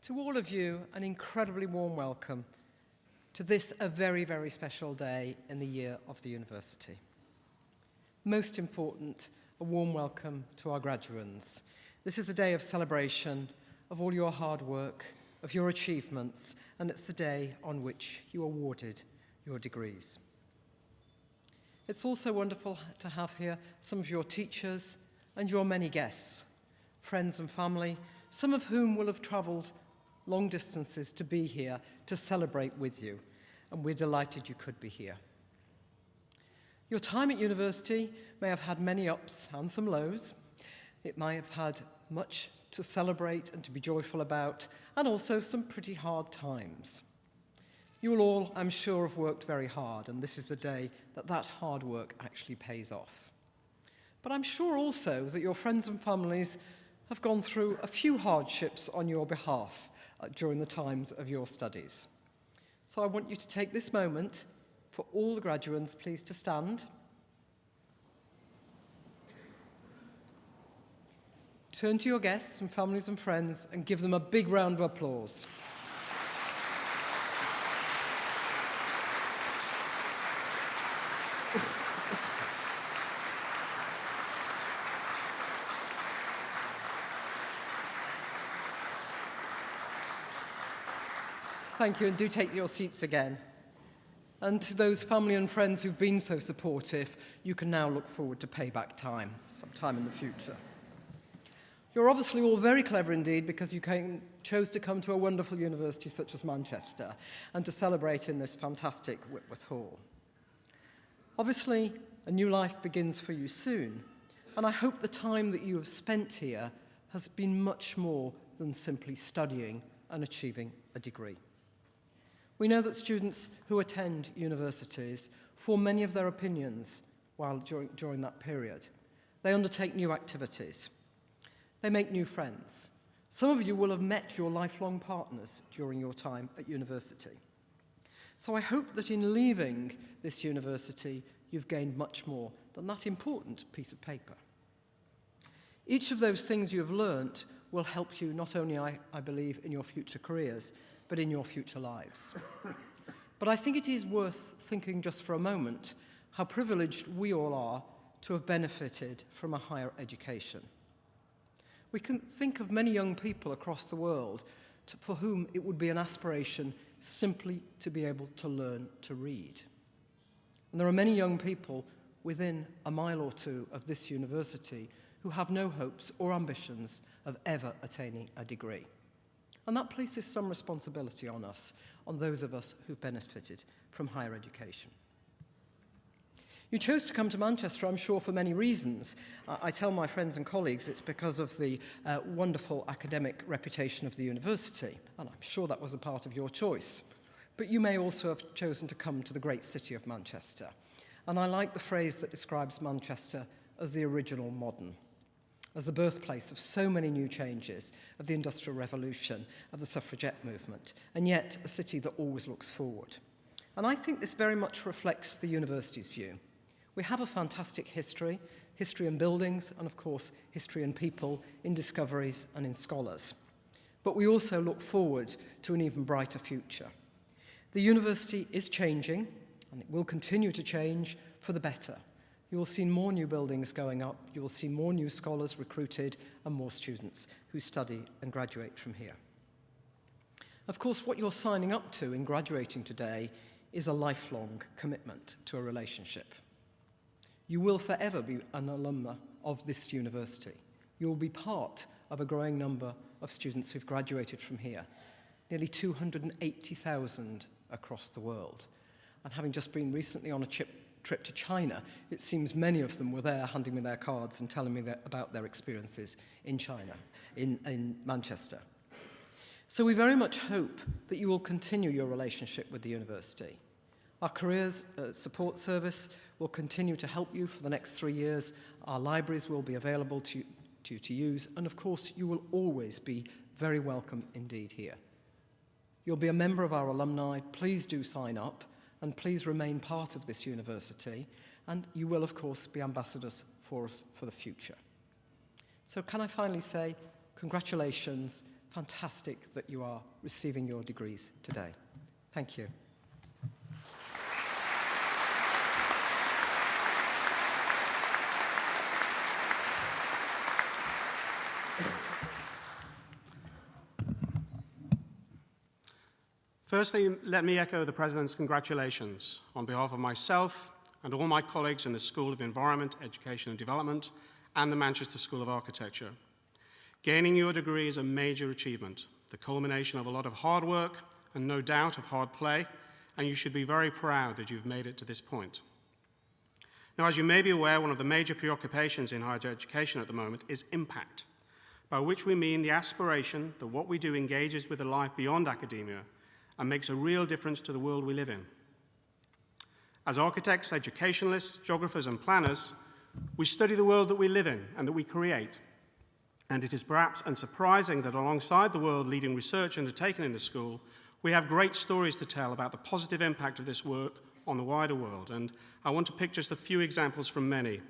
To all of you, an incredibly warm welcome to this, a very, very special day in the year of the university. Most important, a warm welcome to our graduands. This is a day of celebration of all your hard work, of your achievements, and it's the day on which you are awarded your degrees. It's also wonderful to have here some of your teachers and your many guests, friends and family, some of whom will have travelled long distances to be here to celebrate with you, and we're delighted you could be here. Your time at university may have had many ups and some lows. It may have had much to celebrate and to be joyful about, and also some pretty hard times. You will all, I'm sure, have worked very hard, and this is the day that that hard work actually pays off. But I'm sure also that your friends and families have gone through a few hardships on your behalf during the times of your studies. So I want you to take this moment for all the graduands, please, to stand. Turn to your guests and families and friends and give them a big round of applause. Thank you, and do take your seats again. And to those family and friends who've been so supportive, you can now look forward to payback time, sometime in the future. You're obviously all very clever indeed because you chose to come to a wonderful university such as Manchester and to celebrate in this fantastic Whitworth Hall. Obviously, a new life begins for you soon, and I hope the time that you have spent here has been much more than simply studying and achieving a degree. We know that students who attend universities form many of their opinions during that period. They undertake new activities. They make new friends. Some of you will have met your lifelong partners during your time at university. So I hope that in leaving this university, you've gained much more than that important piece of paper. Each of those things you have learnt will help you not only, I believe, in your future careers, but in your future lives. But I think it is worth thinking just for a moment how privileged we all are to have benefited from a higher education. We can think of many young people across the world for whom it would be an aspiration simply to be able to learn to read. And there are many young people within a mile or two of this university who have no hopes or ambitions of ever attaining a degree. And that places some responsibility on us, on those of us who've benefited from higher education. You chose to come to Manchester, I'm sure, for many reasons. I tell my friends and colleagues it's because of the wonderful academic reputation of the university, and I'm sure that was a part of your choice. But you may also have chosen to come to the great city of Manchester. And I like the phrase that describes Manchester as the original modern, as the birthplace of so many new changes, of the Industrial Revolution, of the suffragette movement, and yet a city that always looks forward. And I think this very much reflects the university's view. We have a fantastic history in buildings, and of course, history in people, in discoveries and in scholars. But we also look forward to an even brighter future. The university is changing, and it will continue to change for the better. You will see more new buildings going up, you will see more new scholars recruited, and more students who study and graduate from here. Of course, what you're signing up to in graduating today is a lifelong commitment to a relationship. You will forever be an alumna of this university. You will be part of a growing number of students who've graduated from here, nearly 280,000 across the world. And having just been recently on a trip to China, it seems many of them were there handing me their cards and telling me about their experiences in China, in Manchester. So we very much hope that you will continue your relationship with the university. Our careers support service will continue to help you for the next 3 years. Our libraries will be available to use, and of course you will always be very welcome indeed here. You'll be a member of our alumni. Please do sign up. And please remain part of this university, and you will, of course, be ambassadors for us for the future. So can I finally say congratulations, fantastic that you are receiving your degrees today. Thank you. Firstly, let me echo the President's congratulations on behalf of myself and all my colleagues in the School of Environment, Education and Development and the Manchester School of Architecture. Gaining your degree is a major achievement, the culmination of a lot of hard work and no doubt of hard play, and you should be very proud that you've made it to this point. Now, as you may be aware, one of the major preoccupations in higher education at the moment is impact, by which we mean the aspiration that what we do engages with a life beyond academia and makes a real difference to the world we live in. As architects, educationalists, geographers, and planners, we study the world that we live in and that we create. And it is perhaps unsurprising that alongside the world-leading research undertaken in the school, we have great stories to tell about the positive impact of this work on the wider world. And I want to pick just a few examples from many.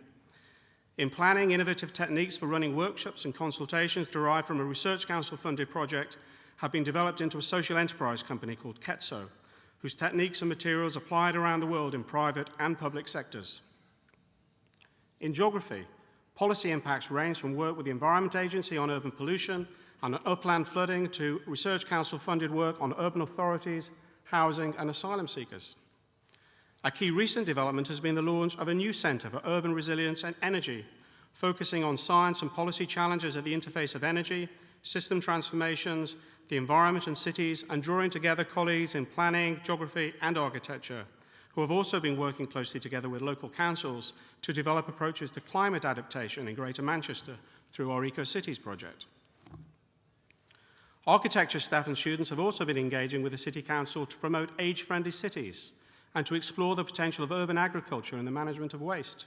In planning, innovative techniques for running workshops and consultations derived from a Research Council-funded project have been developed into a social enterprise company called Ketso, whose techniques and materials applied around the world in private and public sectors. In geography, policy impacts range from work with the Environment Agency on urban pollution and upland flooding to Research Council-funded work on urban authorities, housing and asylum seekers. A key recent development has been the launch of a new Centre for Urban Resilience and Energy, focusing on science and policy challenges at the interface of energy, system transformations, the environment and cities, and drawing together colleagues in planning, geography, and architecture, who have also been working closely together with local councils to develop approaches to climate adaptation in Greater Manchester through our Eco-Cities project. Architecture staff and students have also been engaging with the City Council to promote age-friendly cities and to explore the potential of urban agriculture in the management of waste.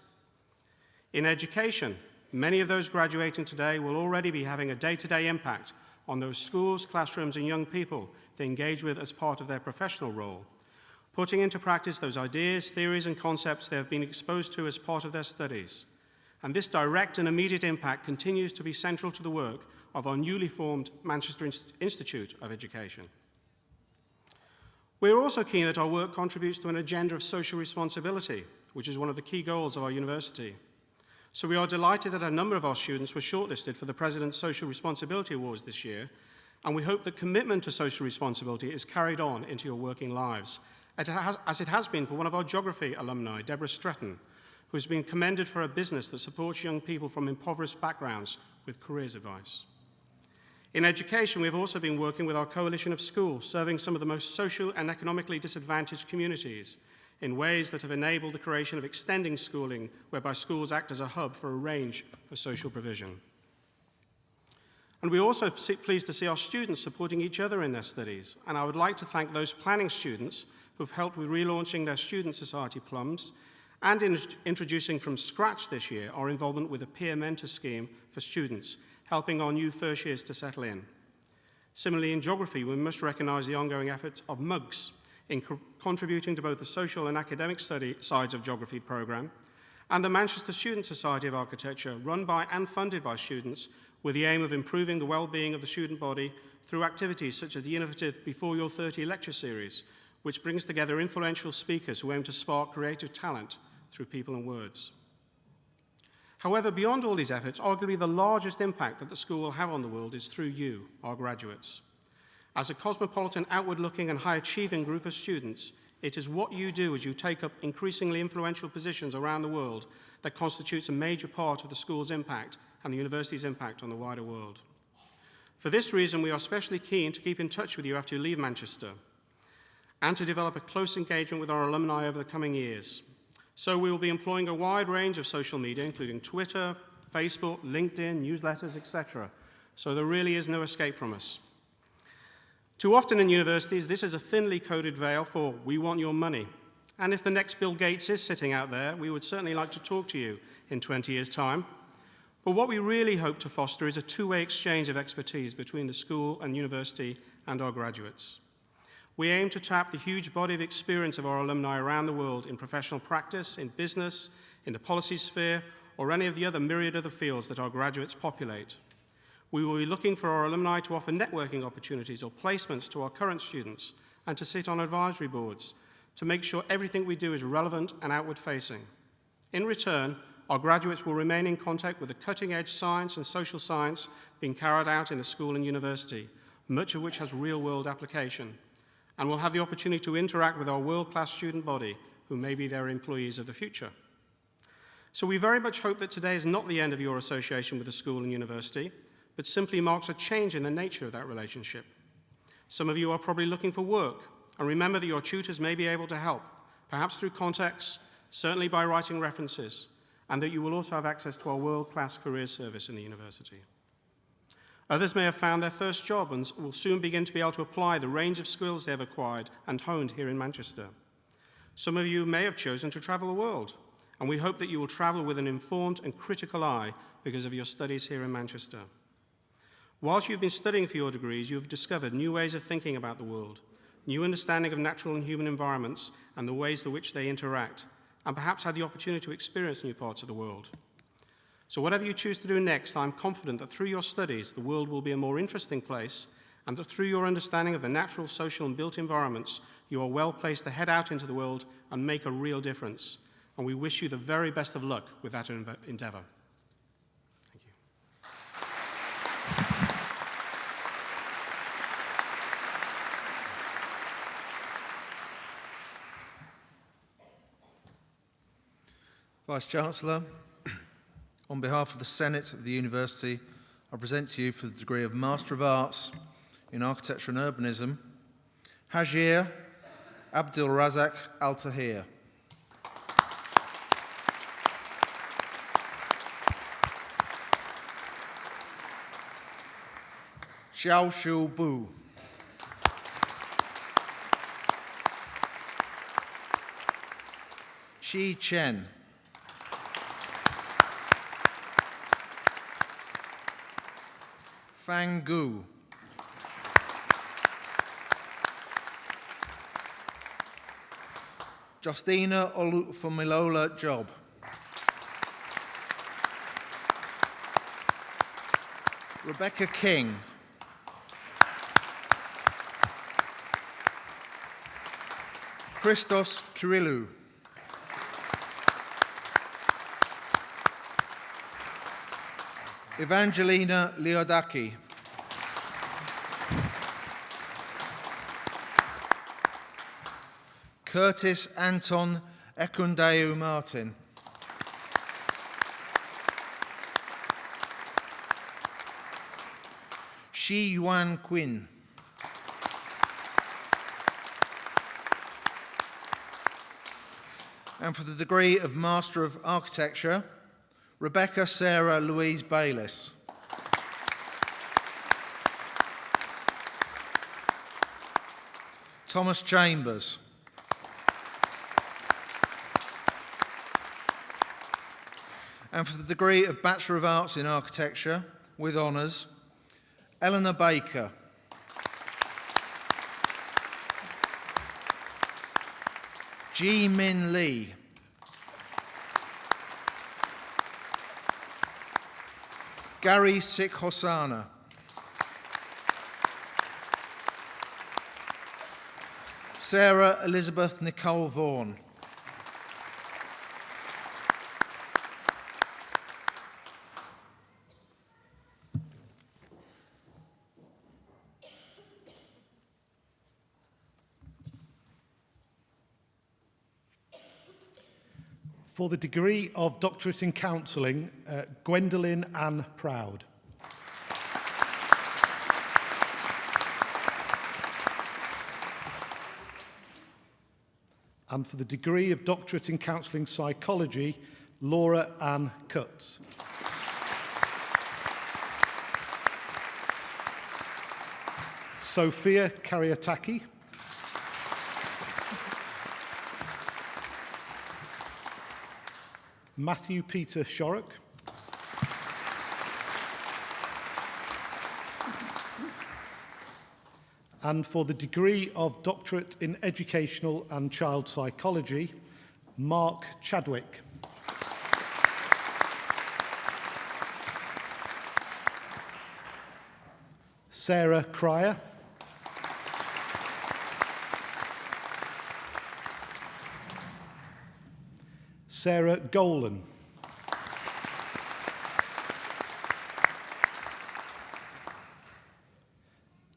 In education, many of those graduating today will already be having a day-to-day impact on those schools, classrooms, and young people they engage with as part of their professional role, putting into practice those ideas, theories, and concepts they have been exposed to as part of their studies. And this direct and immediate impact continues to be central to the work of our newly formed Manchester Institute of Education. We are also keen that our work contributes to an agenda of social responsibility, which is one of the key goals of our university. So we are delighted that a number of our students were shortlisted for the President's Social Responsibility Awards this year, and we hope that commitment to social responsibility is carried on into your working lives, as it has been for one of our geography alumni, Deborah Stretton, who has been commended for a business that supports young people from impoverished backgrounds with careers advice. In education, we have also been working with our coalition of schools, serving some of the most social and economically disadvantaged communities, in ways that have enabled the creation of extending schooling, whereby schools act as a hub for a range of social provision. And we're also pleased to see our students supporting each other in their studies, and I would like to thank those planning students who have helped with relaunching their Student Society plums and in introducing from scratch this year our involvement with a peer mentor scheme for students, helping our new first years to settle in. Similarly, in geography, we must recognise the ongoing efforts of MUGS, in contributing to both the social and academic study sides of geography programme, and the Manchester Student Society of Architecture, run by and funded by students, with the aim of improving the well-being of the student body through activities such as the innovative Before You're 30 lecture series, which brings together influential speakers who aim to spark creative talent through people and words. However, beyond all these efforts, arguably the largest impact that the school will have on the world is through you, our graduates. As a cosmopolitan, outward-looking and high-achieving group of students, it is what you do as you take up increasingly influential positions around the world that constitutes a major part of the school's impact and the university's impact on the wider world. For this reason, we are especially keen to keep in touch with you after you leave Manchester and to develop a close engagement with our alumni over the coming years. So we will be employing a wide range of social media, including Twitter, Facebook, LinkedIn, newsletters, etc. So there really is no escape from us. Too often in universities, this is a thinly coded veil for "we want your money." And if the next Bill Gates is sitting out there, we would certainly like to talk to you in 20 years' time. But what we really hope to foster is a two-way exchange of expertise between the school and university and our graduates. We aim to tap the huge body of experience of our alumni around the world in professional practice, in business, in the policy sphere, or any of the other myriad other fields that our graduates populate. We will be looking for our alumni to offer networking opportunities or placements to our current students and to sit on advisory boards to make sure everything we do is relevant and outward-facing. In return, our graduates will remain in contact with the cutting-edge science and social science being carried out in the school and university, much of which has real-world application, and will have the opportunity to interact with our world-class student body, who may be their employees of the future. So we very much hope that today is not the end of your association with the school and university, but simply marks a change in the nature of that relationship. Some of you are probably looking for work, and remember that your tutors may be able to help, perhaps through contacts, certainly by writing references, and that you will also have access to our world-class career service in the university. Others may have found their first job and will soon begin to be able to apply the range of skills they have acquired and honed here in Manchester. Some of you may have chosen to travel the world, and we hope that you will travel with an informed and critical eye because of your studies here in Manchester. Whilst you've been studying for your degrees, you've discovered new ways of thinking about the world, new understanding of natural and human environments and the ways in which they interact, and perhaps had the opportunity to experience new parts of the world. So whatever you choose to do next, I'm confident that through your studies, the world will be a more interesting place, and that through your understanding of the natural, social, and built environments, you are well placed to head out into the world and make a real difference. And we wish you the very best of luck with that endeavour. Thank you. Vice-Chancellor, on behalf of the Senate of the University, I present to you for the degree of Master of Arts in Architecture and Urbanism, Hajir Abdul Razak Al-Tahir. Xiao Shu Bu. Shi Chen. Fang Gu. Justina Olufumilola Job. Rebecca King. Christos Kirillou. Evangelina Liodaki. Curtis Anton Ekundeu Martin. Shi Yuan Quinn. And for the degree of Master of Architecture, Rebecca Sarah Louise Bayliss. Thomas Chambers. And for the degree of Bachelor of Arts in Architecture, with honours, Eleanor Baker. Ji Min Lee. Gary Sik Hosanna. Sarah Elizabeth Nicole Vaughan. For the degree of Doctorate in Counselling, Gwendolyn Ann Proud. And for the degree of Doctorate in Counselling Psychology, Laura Ann Cutts. Sophia Kariataki. Matthew Peter Shorrock. And for the degree of Doctorate in Educational and Child Psychology, Mark Chadwick. Sarah Cryer, Sarah Golan,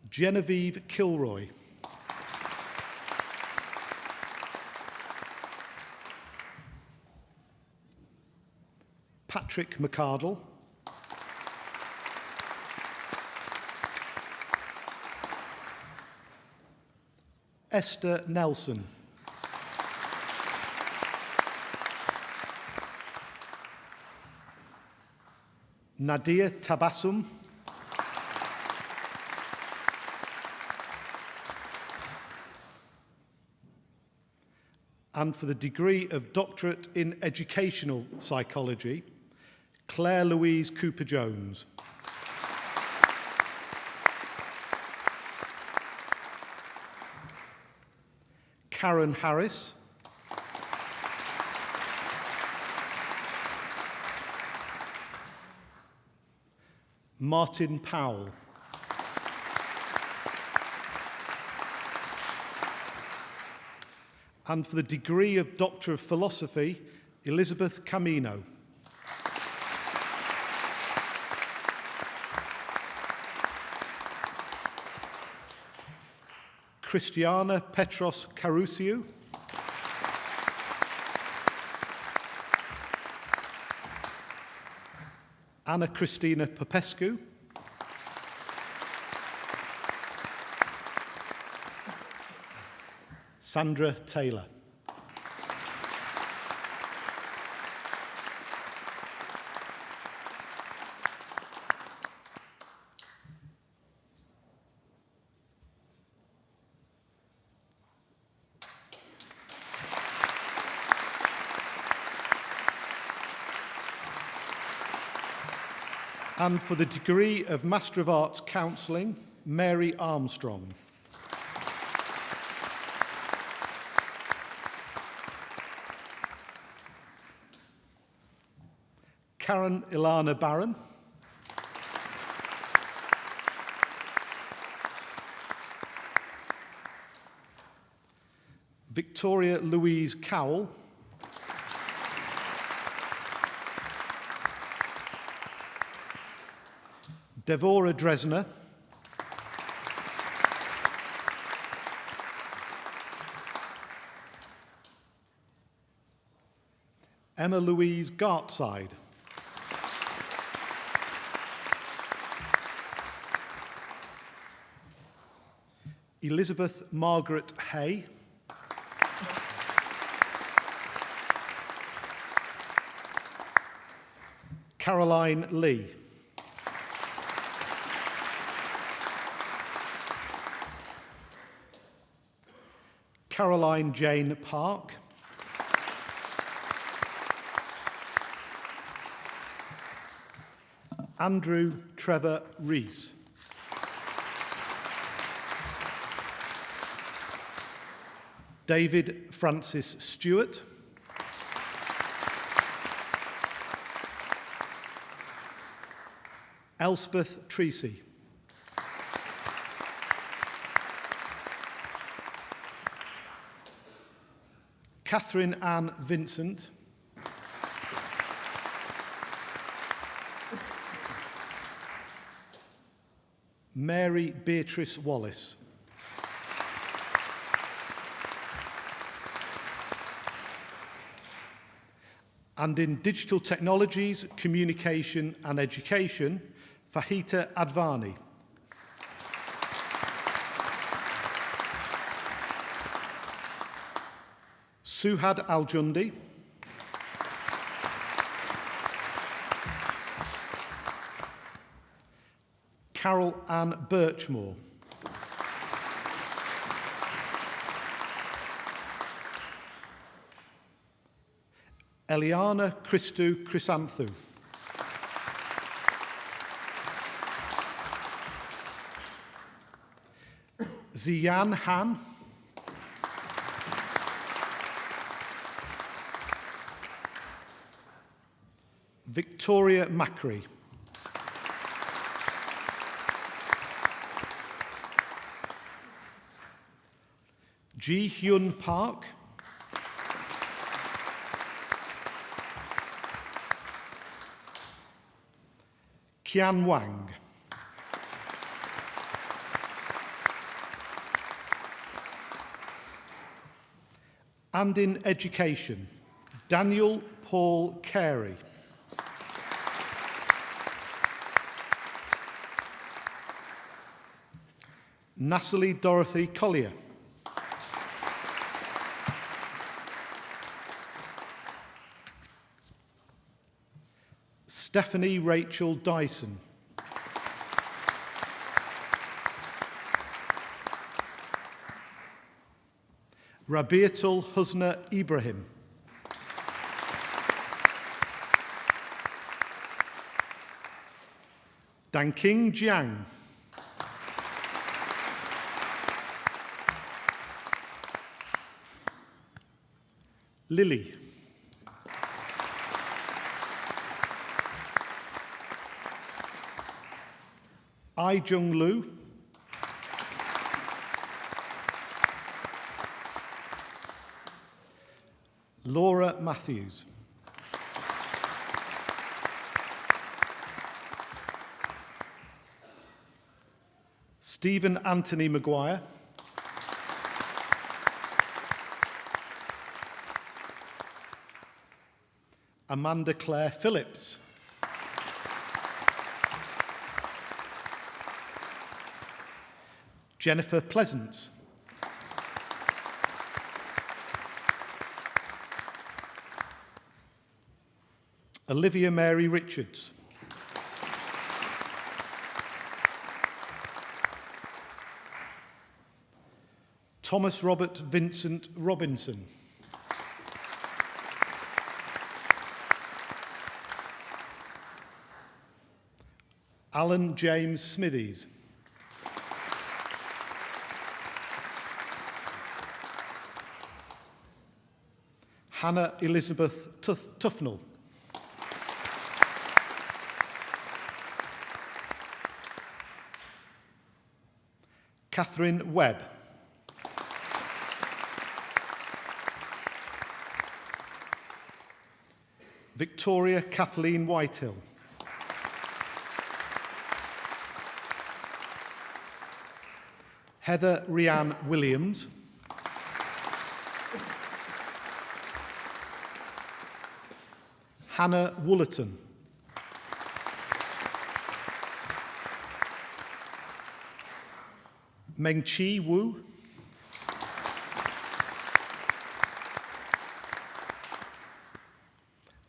Genevieve Kilroy, Patrick McArdle, Esther Nelson, Nadia Tabassum, and for the degree of Doctorate in Educational Psychology, Claire Louise Cooper-Jones. Karen Harris, Martin Powell, and for the degree of Doctor of Philosophy, Elizabeth Camino. Christiana Petros Carusiu, Anna Christina Popescu, Sandra Taylor. And for the degree of Master of Arts Counselling, Mary Armstrong. Karen Ilana Barron. Victoria Louise Cowell. Devora Dresner. Emma Louise Gartside. Elizabeth Margaret Hay. Caroline Lee. Caroline Jane Park. Andrew Trevor Rees. David Francis Stewart. Elspeth Treacy. Catherine Ann Vincent. Mary Beatrice Wallace. And in Digital Technologies, Communication and Education, Fahita Advani. Suhad Al-Jundi. Carol Ann Birchmore. Eliana Christou Chrysanthou. Ziyan Han. Victoria Macri. Ji Hyun Park. Kian Wang. And in education, Daniel Paul Carey. Natalie Dorothy Collier. Stephanie Rachel Dyson. Rabiatul Husna Ibrahim. Danking Jiang. Lily. Ai Jung Lu. Laura Matthews. Stephen Anthony Maguire. Amanda Claire Phillips. Jennifer Pleasance. Olivia Mary Richards. Thomas Robert Vincent Robinson. Alan James Smithies. Hannah Elizabeth Tufnell. Catherine Webb. Victoria Kathleen Whitehill. Heather Rianne Williams. Hannah Woollerton. Meng Chi Wu.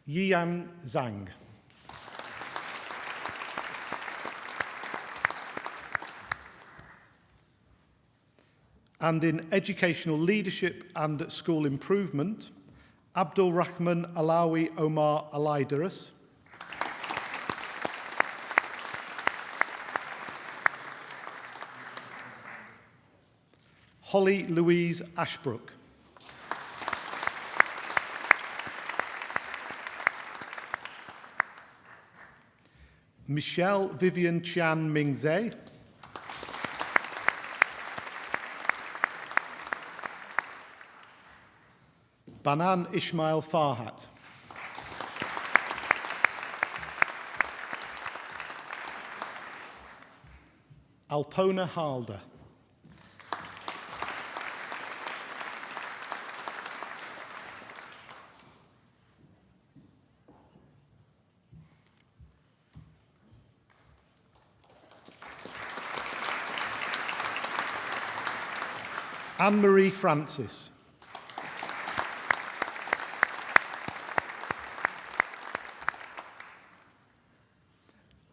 Yian Zhang. And in educational leadership and school improvement, Abdul Rahman Alawi Omar Alidaris. Holly Louise Ashbrook. Michelle Vivian Chian Mingze. Banan Ishmael Farhat. Alpona Halder. Anne-Marie Francis.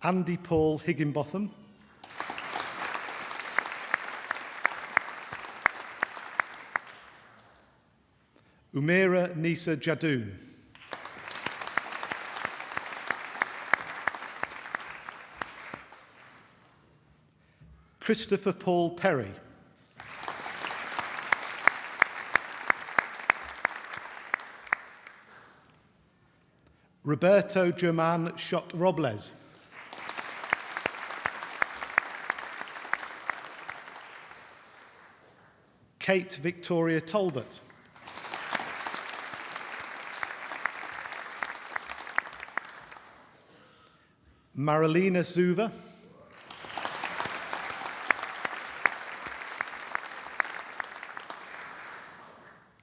Andy Paul Higginbotham. Umaira Nisa Jadoon. Christopher Paul Perry. Roberto German Schott Robles. Kate Victoria Talbot. Marilena Zuva.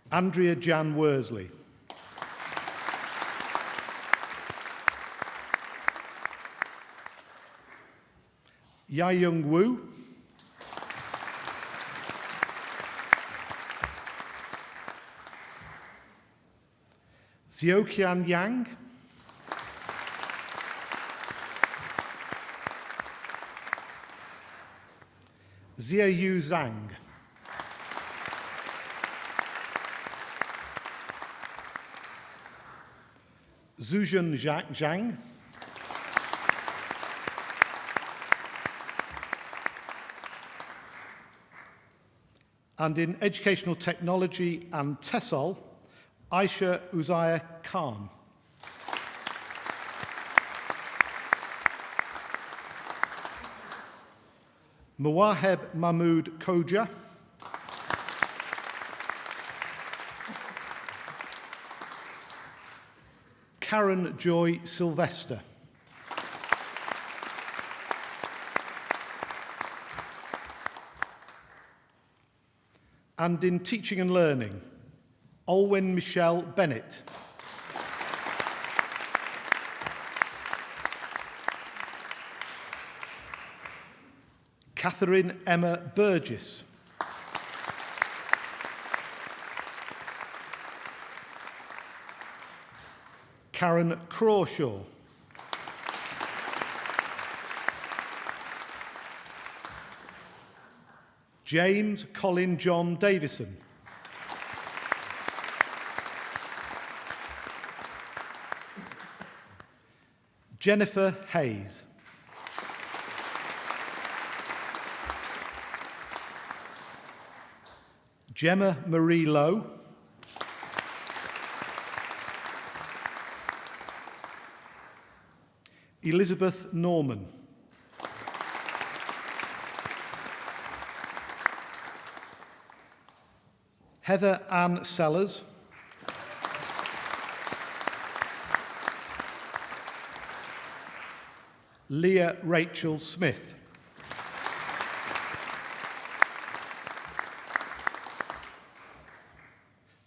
Andrea Jan Worsley. Yayoung Wu. Xiaoqian Yang. Xiaoyu Zhang. Zhuzhen Zhang. And in Educational Technology and TESOL, Aisha Uzaya Khan. Mawaheb Mahmood Koja. Karen Joy Sylvester. And in Teaching and Learning, Olwen Michelle Bennett. Catherine Emma Burgess. Karen Crawshaw. James Colin John Davison. Jennifer Hayes. Gemma Marie Lowe. Elizabeth Norman. Heather Ann Sellers. Leah Rachel Smith.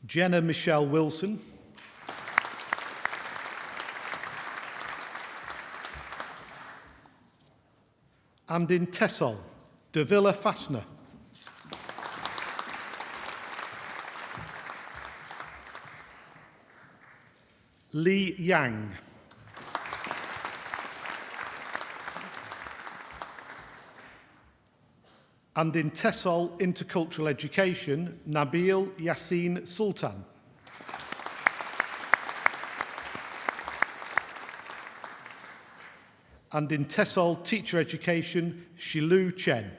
Jenna Michelle Wilson. And in TESOL, Davila Fassner. Li Yang. And in TESOL Intercultural Education, Nabil Yassin Sultan. And in TESOL Teacher Education, Shilu Chen.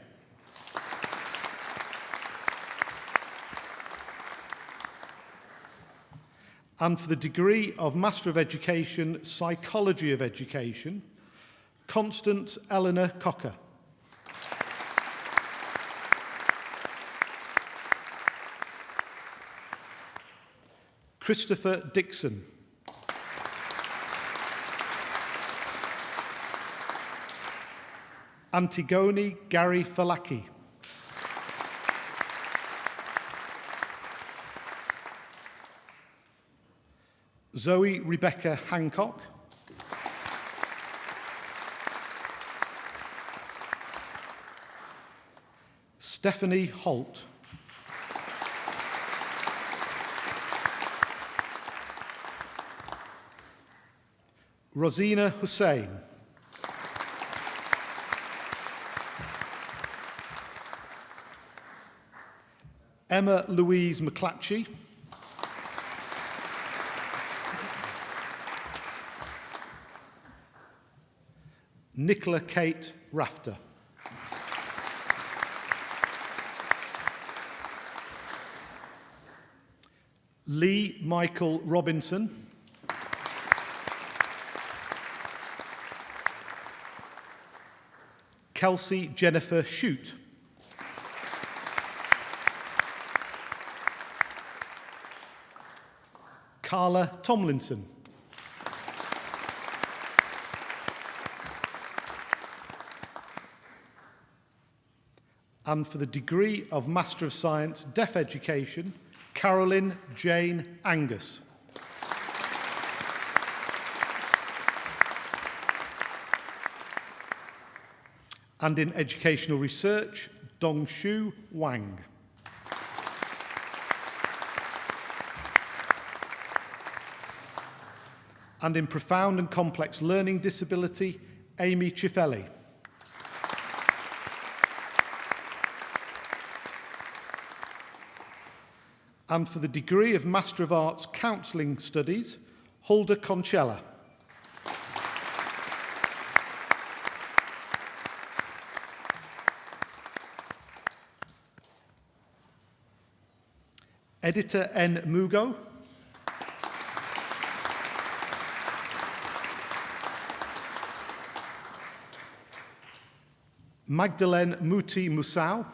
And for the degree of Master of Education, Psychology of Education, Constance Eleanor Cocker. Christopher Dixon. Antigone Gary Falaki. Zoe Rebecca Hancock. Stephanie Holt. Rosina Hussain. Emma Louise McClatchy. Nicola Kate Rafter. Lee Michael Robinson. Kelsey Jennifer Shute. Carla Tomlinson. And for the degree of Master of Science, Deaf Education, Carolyn Jane Angus. And in Educational Research, Dongshu Wang. And in Profound and Complex Learning Disability, Amy Cifelli. And for the degree of Master of Arts Counselling Studies, Hulda Concella. Editor N. Mugo. Magdalene Muti Musau.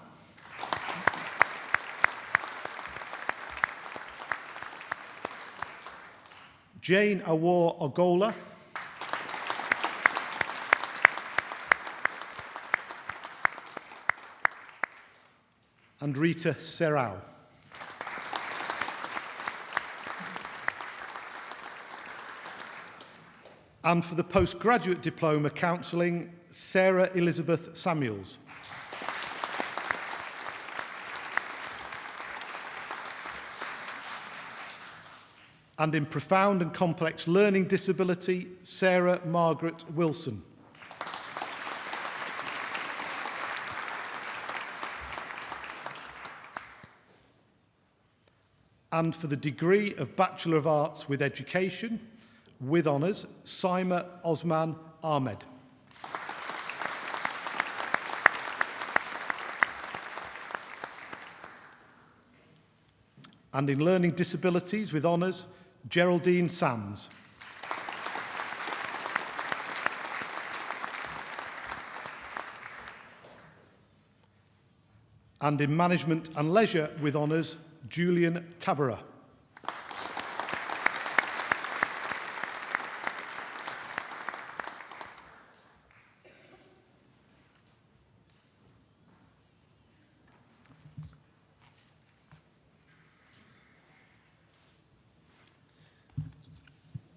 Jane Awor Ogola. And Rita Serrao. And for the Postgraduate Diploma Counselling, Sarah Elizabeth Samuels. And in Profound and Complex Learning Disability, Sarah Margaret Wilson. And for the degree of Bachelor of Arts with Education, with honours, Saima Osman Ahmed. And in Learning Disabilities with honours, Geraldine Sams. And in Management and Leisure with honours, Julian Tabara.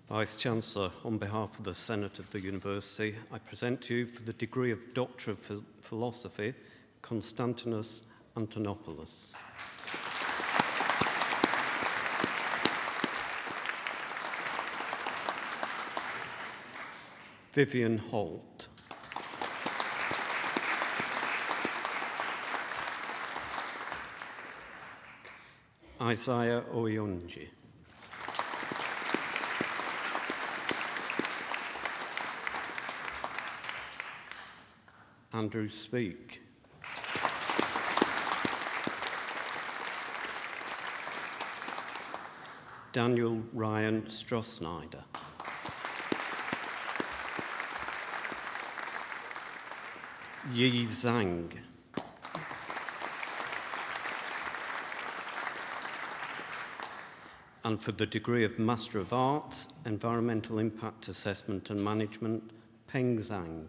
Vice-Chancellor, on behalf of the Senate of the University, I present to you for the degree of Doctor of Philosophy, Konstantinos Antonopoulos. Vivian Holt. Isaiah Oyonji. Andrew Speak. Daniel Ryan Strossnyder. Yi Zhang. And for the degree of Master of Arts, Environmental Impact Assessment and Management, Peng Zhang.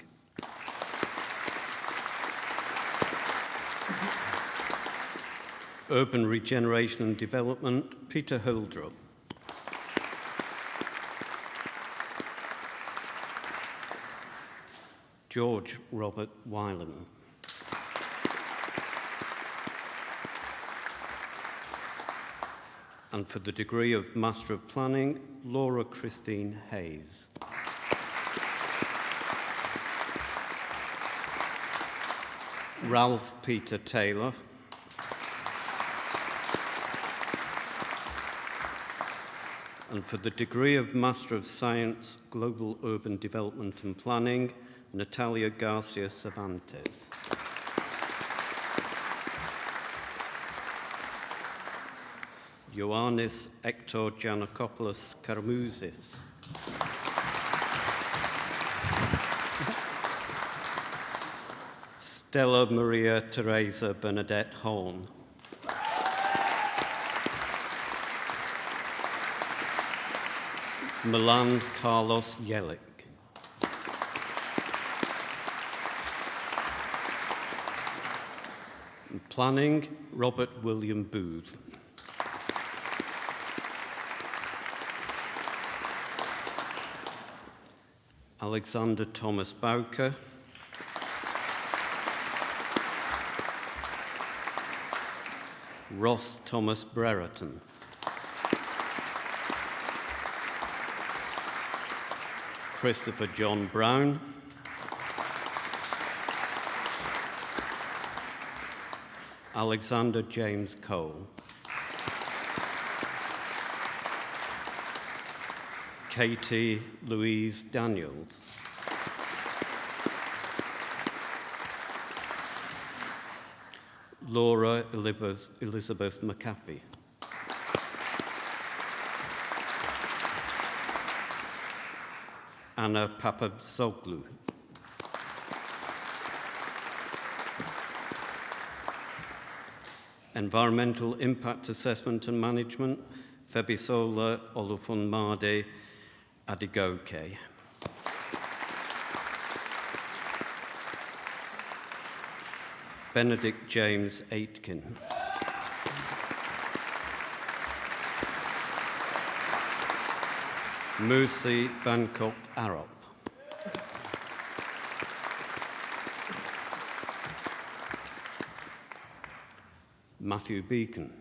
Urban Regeneration and Development, Peter Huldrup. George Robert Wylam. And for the degree of Master of Planning, Laura Christine Hayes. Ralph Peter Taylor. And for the degree of Master of Science, Global Urban Development and Planning, Natalia Garcia Cervantes. Ioannis Hector Giannakopoulos Karamouzis. Stella Maria Teresa Bernadette Horn. Milan Carlos Jelic. Planning, Robert William Booth. Alexander Thomas Bowker. Ross Thomas Brereton. Christopher John Brown. Alexander James Cole. Katie Louise Daniels. Laura Elizabeth McAfee. Anna Papazoglu. Environmental Impact Assessment and Management, Febisola Olufunmade Adigoke. Benedict James Aitken. Musi Bangkok Arab. Matthew Beacon.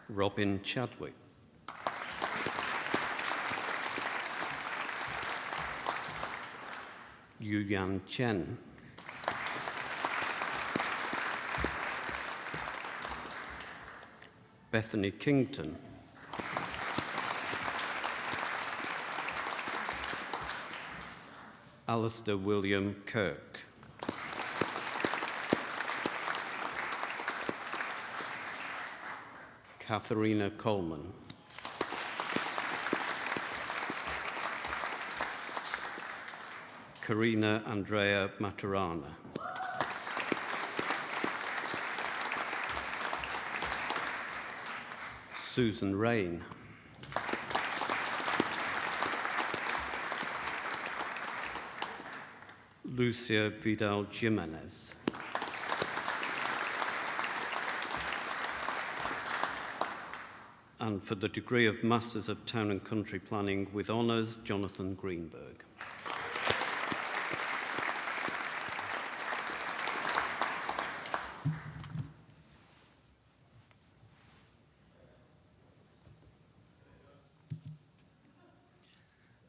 Robin Chadwick. Yuyan Chen. Bethany Kington. Alistair William Kirk. Katharina Coleman. Karina Andrea Maturana. Susan Rain. Lucia Vidal Jimenez. And for the degree of Masters of Town and Country Planning with Honours, Jonathan Greenberg.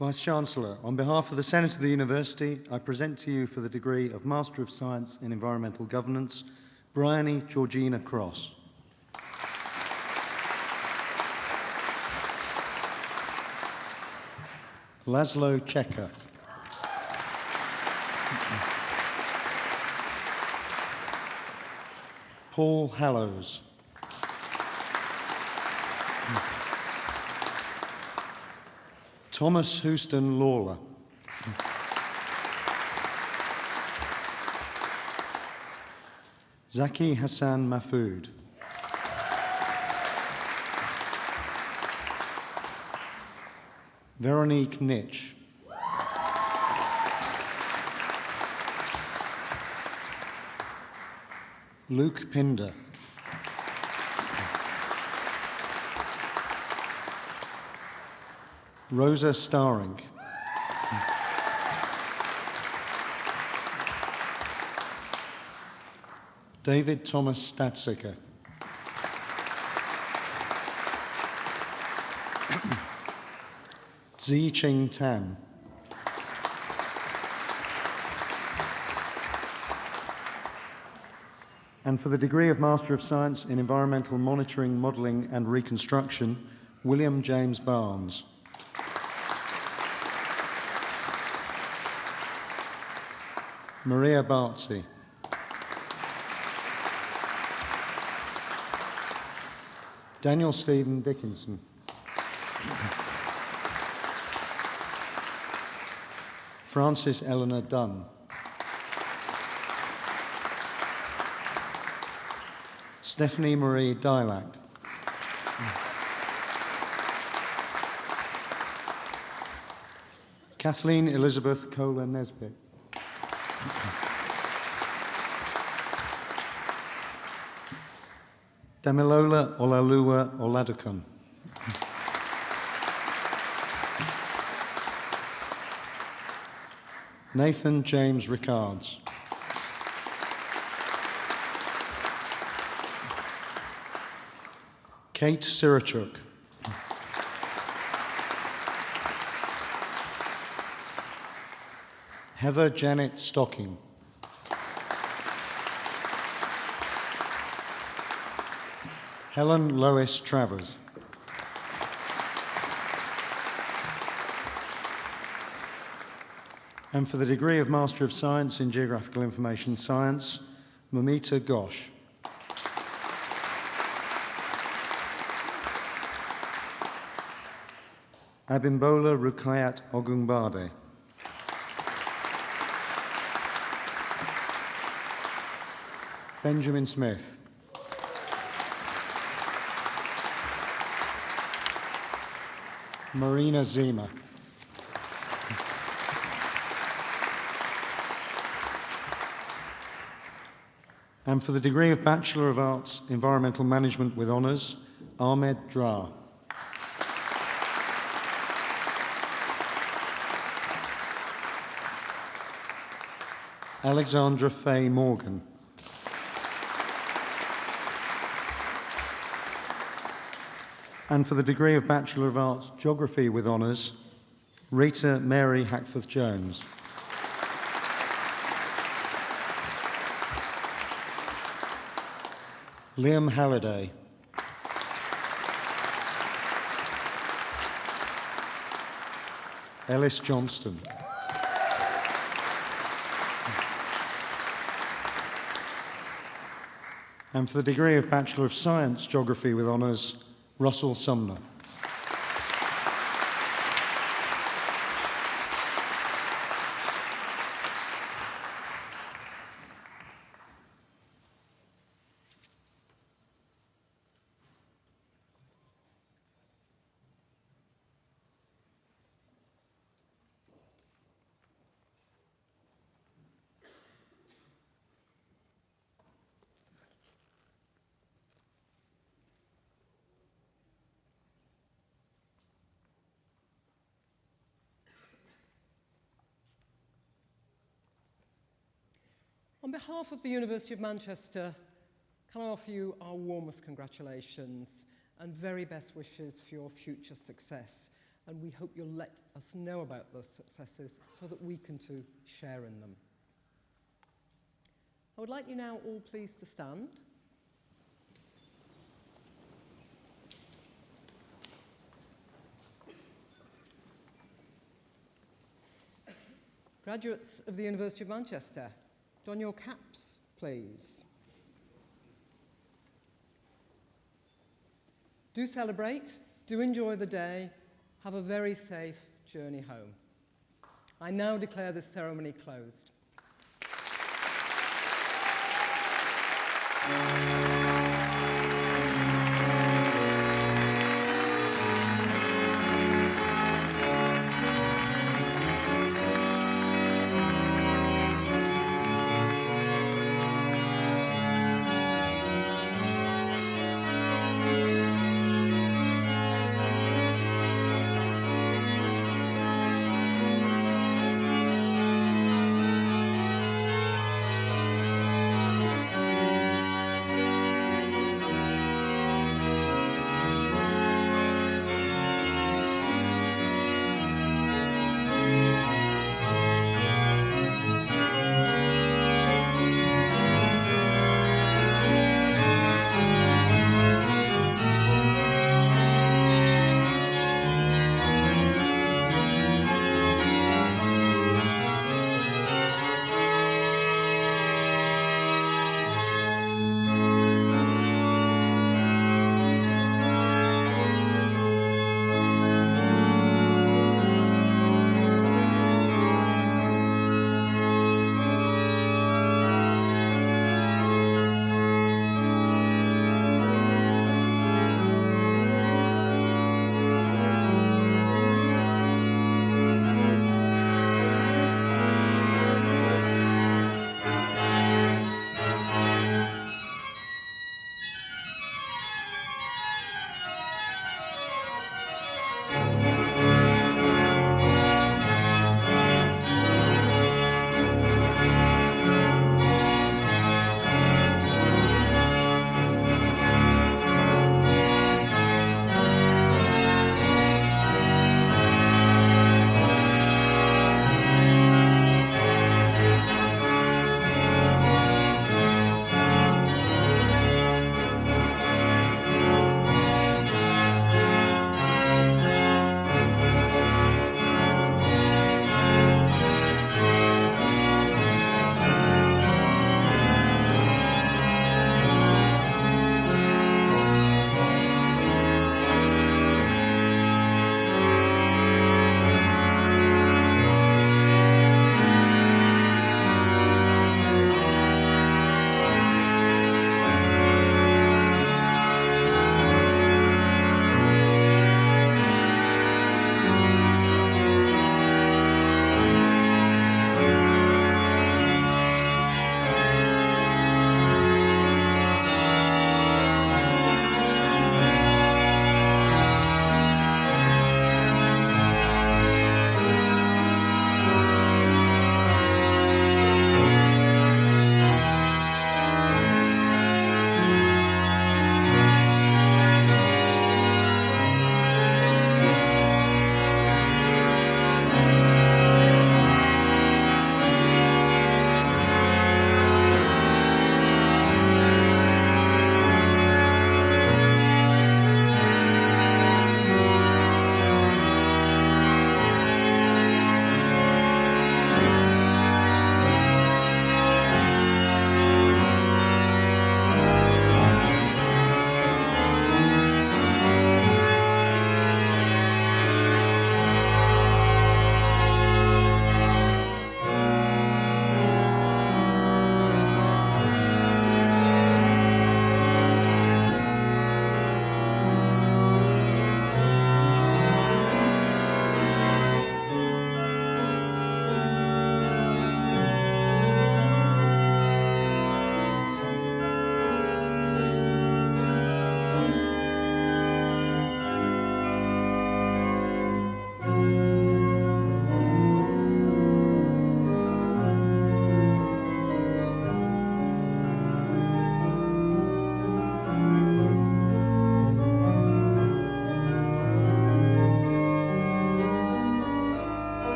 Vice-Chancellor, on behalf of the Senate of the University, I present to you for the degree of Master of Science in Environmental Governance, Bryony Georgina Cross. Laszlo Checker. Paul Hallows. Thomas Houston Lawler. Zaki Hassan Mahfood. Veronique Nitsch. Luke Pinder. Rosa Starring. David Thomas Statziker. Zi Ching Tan. And for the degree of Master of Science in Environmental Monitoring, Modelling and Reconstruction, William James Barnes. Maria Bartzi. Daniel Stephen Dickinson. Frances Eleanor Dunn. Stephanie Marie Dylack. Kathleen Elizabeth Kohler Nesbitt. Damilola Olaluwa Oladokun. Nathan James Rickards. Kate Sirachuk. Heather Janet Stocking. Helen Lois Travers. And for the degree of Master of Science in Geographical Information Science, Mamita Ghosh. Abimbola Rukayat Ogunbade. Benjamin Smith. Marina Zima. And for the degree of Bachelor of Arts, Environmental Management with Honours, Ahmed Dra. Alexandra Faye Morgan. And for the degree of Bachelor of Arts, Geography with Honours, Rita Mary Hackforth-Jones. Liam Halliday. Ellis Johnston. And for the degree of Bachelor of Science, Geography with Honours, Russell Sumner. On behalf of the University of Manchester, can I offer you our warmest congratulations and very best wishes for your future success. And we hope you'll let us know about those successes so that we can too share in them. I would like you now all please to stand. Graduates of the University of Manchester, don your caps, please. Do celebrate, do enjoy the day, have a very safe journey home. I now declare this ceremony closed.